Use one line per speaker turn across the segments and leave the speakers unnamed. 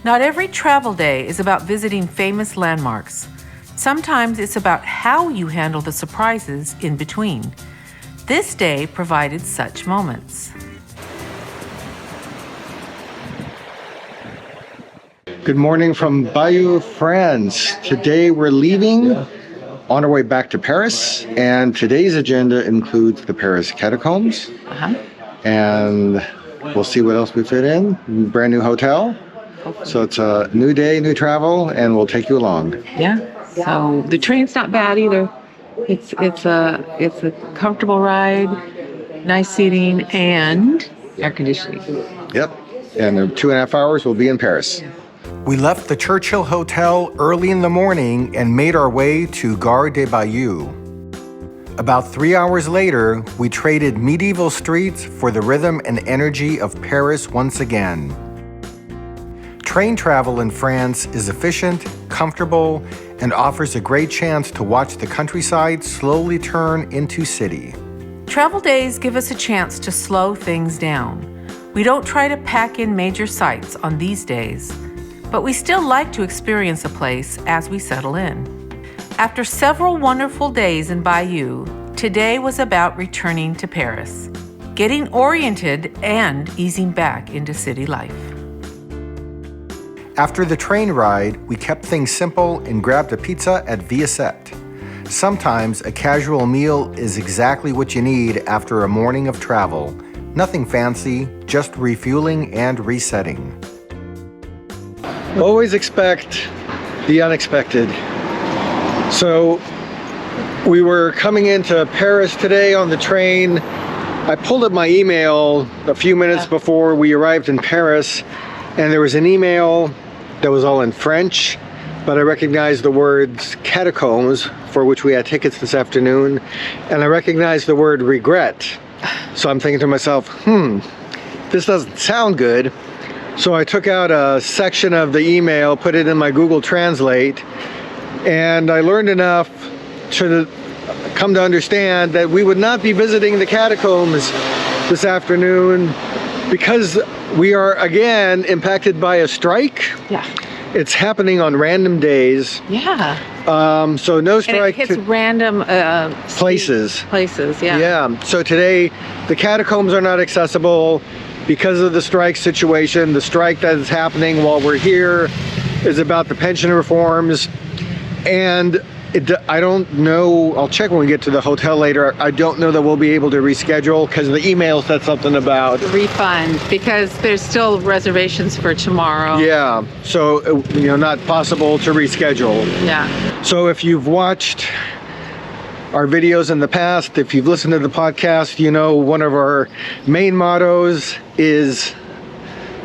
Not every travel day is about visiting famous landmarks. Sometimes it's about how you handle the surprises in between. This day provided such moments.
Good morning from Bayeux, France. Today we're leaving on our way back to Paris, and today's agenda includes the Paris catacombs. And we'll see what else we fit in. Brand new hotel. So it's a new day, new travel, and we'll take you along.
Yeah. So the train's not bad either. It's a comfortable ride, nice seating, and air conditioning.
Yep. And in 2.5 hours we'll be in Paris. We left the Churchill Hotel early in the morning and made our way to Gare de Bayeux. About 3 hours later, we traded medieval streets for the rhythm and energy of Paris once again. Train travel in France is efficient, comfortable, and offers a great chance to watch the countryside slowly turn into city.
Travel days give us a chance to slow things down. We don't try to pack in major sights on these days, but we still like to experience a place as we settle in. After several wonderful days in Bayeux, today was about returning to Paris, getting oriented and easing back into city life.
After the train ride, we kept things simple and grabbed a pizza at Via Sette. Sometimes a casual meal is exactly what you need after a morning of travel. Nothing fancy, just refueling and resetting. Always expect the unexpected. So we were coming into Paris today on the train. I pulled up my email a few minutes before we arrived in Paris, and there was an email that was all in French, but I recognized the words catacombs, for which we had tickets this afternoon, and I recognized the word regret. So I'm thinking to myself, this doesn't sound good. So I took out a section of the email, put it in my Google Translate, and I learned enough to come to understand that we would not be visiting the catacombs this afternoon because we are again impacted by a strike.
Yeah.
It's happening on random days.
Yeah.
So no strike.
And it hits random
places.
Places, yeah.
Yeah. So today the catacombs are not accessible because of the strike situation. The strike that is happening while we're here is about the pension reforms. And I don't know, I'll check when we get to the hotel later. I don't know that we'll be able to reschedule because the email said something about
refund because there's still reservations for tomorrow.
Yeah, so not possible to reschedule.
Yeah. So
if you've watched our videos in the past, if you've listened to the podcast, one of our main mottos is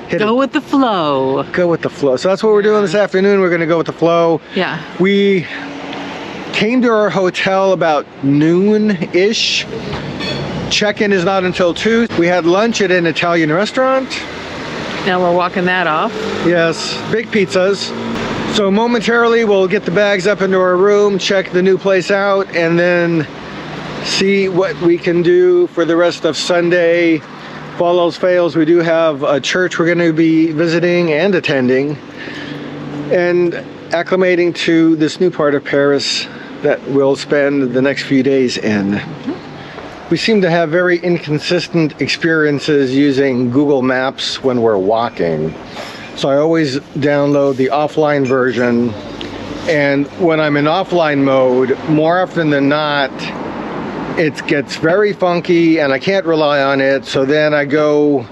go with the flow.
Go with the flow. So that's what we're doing this afternoon. We're going to go with the flow.
Yeah.
We came to our hotel about noon-ish. Check-in is not until 2. We had lunch at an Italian restaurant.
Now we're walking that off.
Yes, big pizzas. So momentarily we'll get the bags up into our room, check the new place out, and then see what we can do for the rest of Sunday. If all else fails, we do have a church we're going to be visiting and attending and acclimating to this new part of Paris that we'll spend the next few days in. We seem to have very inconsistent experiences using Google Maps when we're walking. So I always download the offline version, and when I'm in offline mode, more often than not, it gets very funky and I can't rely on it. So then I go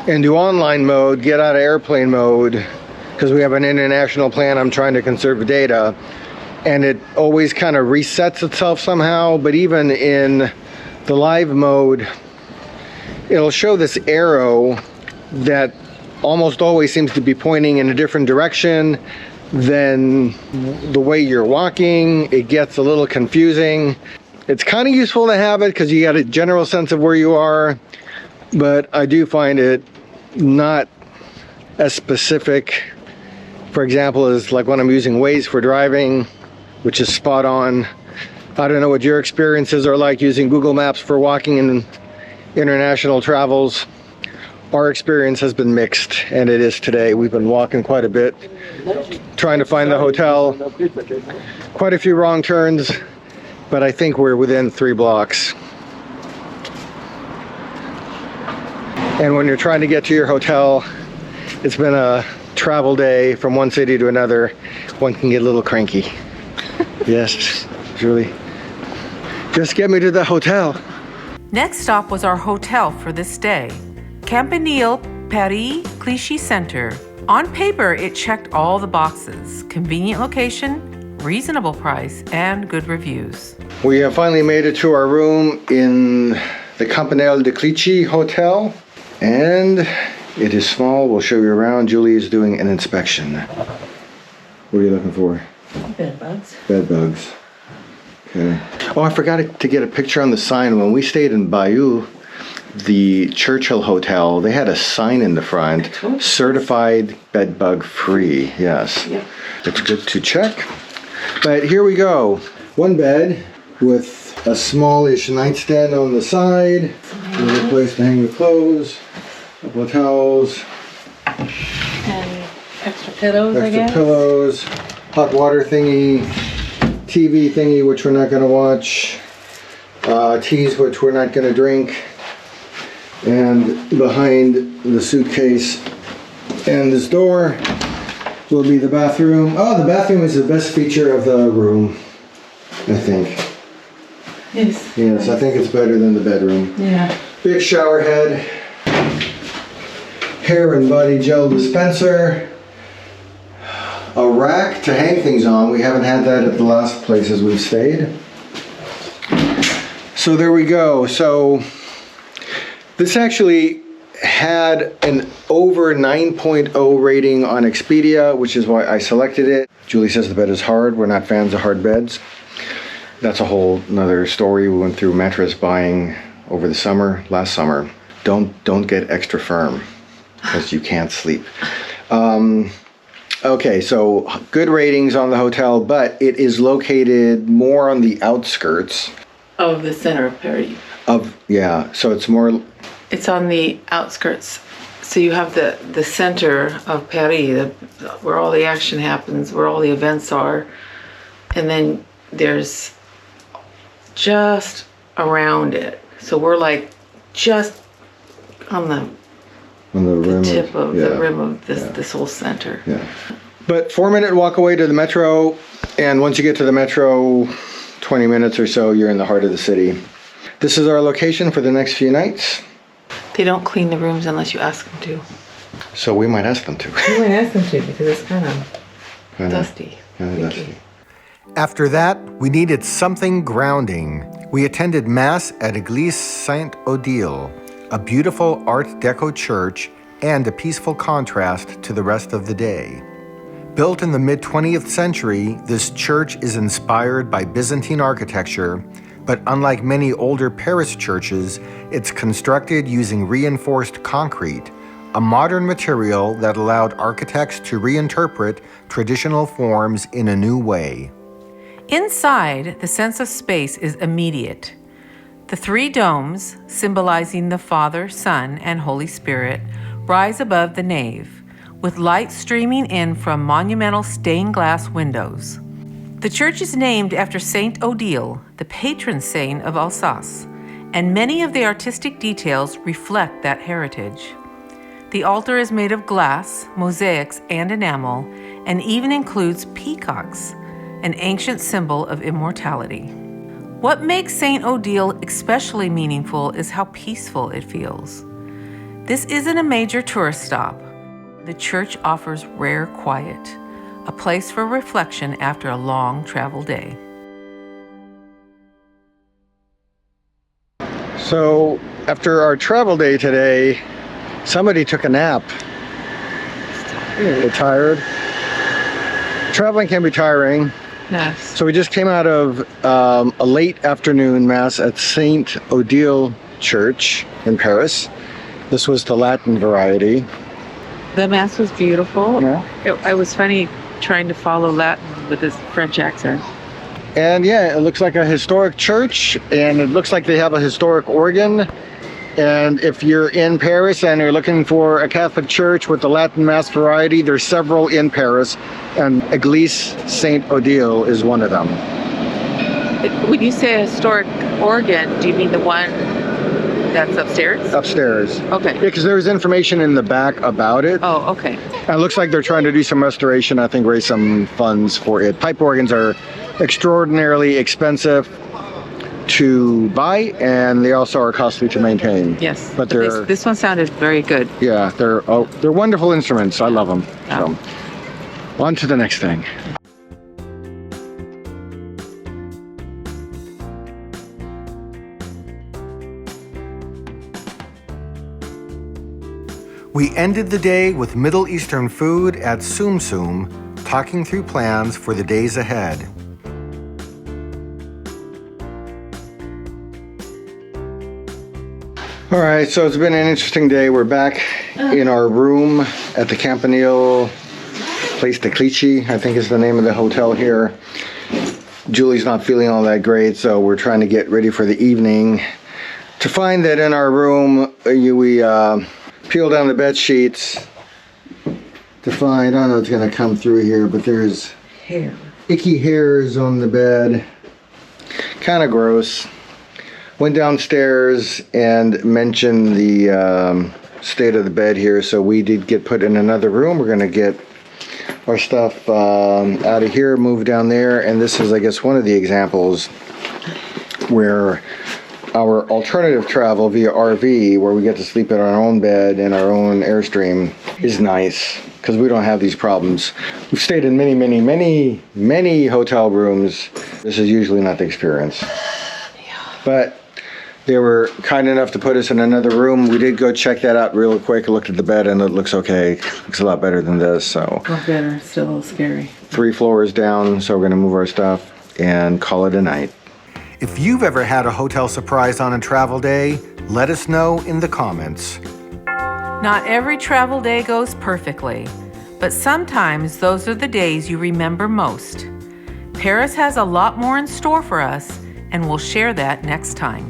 into online mode, get out of airplane mode, because we have an international plan. I'm trying to conserve data, and it always kind of resets itself somehow. But even in the live mode, it'll show this arrow that almost always seems to be pointing in a different direction than the way you're walking. It gets a little confusing. It's kind of useful to have it because you got a general sense of where you are, but I do find it not as specific, for example, as like when I'm using Waze for driving, which is spot on. I don't know what your experiences are like using Google Maps for walking in international travels, our experience has been mixed, and it is today. We've been walking quite a bit, trying to find the hotel. Quite a few wrong turns, but I think we're within 3 blocks. And when you're trying to get to your hotel, it's been a travel day from one city to another. One can get a little cranky. Yes, Julie. Just get me to the hotel.
Next stop was our hotel for this day, Campanile, Paris, Clichy Center. On paper, it checked all the boxes: convenient location, reasonable price, and good reviews.
We have finally made it to our room in the Campanile de Clichy Hotel, and it is small. We'll show you around. Julie is doing an inspection. What are you looking for?
Bed bugs.
Bed bugs. Okay. Oh, I forgot to get a picture on the sign. When we stayed in Bayeux, the Churchill Hotel, they had a sign in the front, certified bed bug free. Yes. Yep. It's good to check. But here we go. One bed with a smallish nightstand on the side. Another place to hang the clothes. A couple of towels.
And extra pillows, I guess.
Extra pillows. Hot water thingy. TV thingy, which we're not going to watch. Teas, which we're not going to drink. And behind the suitcase and this door will be the bathroom. Oh, the bathroom is the best feature of the room, I think.
Yes.
Yes, I think it's better than the bedroom.
Yeah.
Big shower head. Hair and body gel dispenser. A rack to hang things on. We haven't had that at the last places we've stayed. So there we go. So this actually had an over 9.0 rating on Expedia, which is why I selected it. Julie says the bed is hard. We're not fans of hard beds. That's a whole nother story. We went through mattress buying over the summer, last summer. Don't get extra firm because you can't sleep. Okay, so good ratings on the hotel, but it is located more on the outskirts
Of the center of Paris.
So it's more.
It's on the outskirts. So you have the center of Paris, where all the action happens, where all the events are. And then there's just around it. So we're like just on the tip of the rim of this whole center.
Yeah. But 4-minute walk away to the metro, and once you get to the metro, 20 minutes or so, you're in the heart of the city. This is our location for the next few nights.
They don't clean the rooms unless you ask them to.
So we might ask them to.
You might ask them to because it's kind of dusty.
Dusty. After that, we needed something grounding. We attended Mass at Église Sainte-Odile, a beautiful Art Deco church and a peaceful contrast to the rest of the day. Built in the mid-20th century, this church is inspired by Byzantine architecture, but unlike many older Paris churches, it's constructed using reinforced concrete, a modern material that allowed architects to reinterpret traditional forms in a new way.
Inside, the sense of space is immediate. The 3 domes, symbolizing the Father, Son, and Holy Spirit, rise above the nave, with light streaming in from monumental stained glass windows. The church is named after Saint Odile, the patron saint of Alsace, and many of the artistic details reflect that heritage. The altar is made of glass, mosaics, and enamel, and even includes peacocks, an ancient symbol of immortality. What makes Saint Odile especially meaningful is how peaceful it feels. This isn't a major tourist stop. The church offers rare quiet, a place for reflection after a long travel day.
So after our travel day today, somebody took a nap. They're tired. Traveling can be tiring.
Yes.
So we just came out of a late afternoon Mass at Saint Odile Church in Paris. This was the Latin variety.
The Mass was beautiful.
Yeah.
It was funny trying to follow Latin with this French accent.
And yeah, it looks like a historic church, and it looks like they have a historic organ. And if you're in Paris and you're looking for a Catholic church with the Latin Mass variety, there's several in Paris, and Église Sainte-Odile is one of them.
When you say historic organ, do you mean the one that's upstairs?
Upstairs.
Okay.
Yeah, because there's information in the back about it.
Oh, okay.
And it looks like they're trying to do some restoration, I think raise some funds for it. Pipe organs are extraordinarily expensive to buy, and they also are costly to maintain.
Yes.
But they're
this one sounded very good.
yeah, they're wonderful instruments. I love them.
Yeah.
So, on to the next thing. We ended the day with Middle Eastern food at Tsum Tsum, talking through plans for the days ahead. All right, so it's been an interesting day. We're back in our room at the Campanile place, the Clichy, I think is the name of the hotel here. Julie's not feeling all that great, so we're trying to get ready for the evening. To find that in our room, we peel down the bed sheets to find, I don't know if it's gonna come through here, but there's
Hair.
icky hairs on the bed. Kind of gross. Went downstairs and mentioned the state of the bed here, so we did get put in another room. We're gonna get our stuff out of here, move down there, and this is, I guess, one of the examples where our alternative travel via RV, where we get to sleep in our own bed in our own Airstream, is nice because we don't have these problems. We've stayed in many hotel rooms. This is usually not the experience. But they were kind enough to put us in another room. We did go check that out real quick. I looked at the bed and it looks okay. Looks a lot better than this. So
Well, better. Still a little scary.
3 floors down, so we're gonna move our stuff and call it a night. If you've ever had a hotel surprise on a travel day, let us know in the comments.
Not every travel day goes perfectly, but sometimes those are the days you remember most. Paris has a lot more in store for us, and we'll share that next time.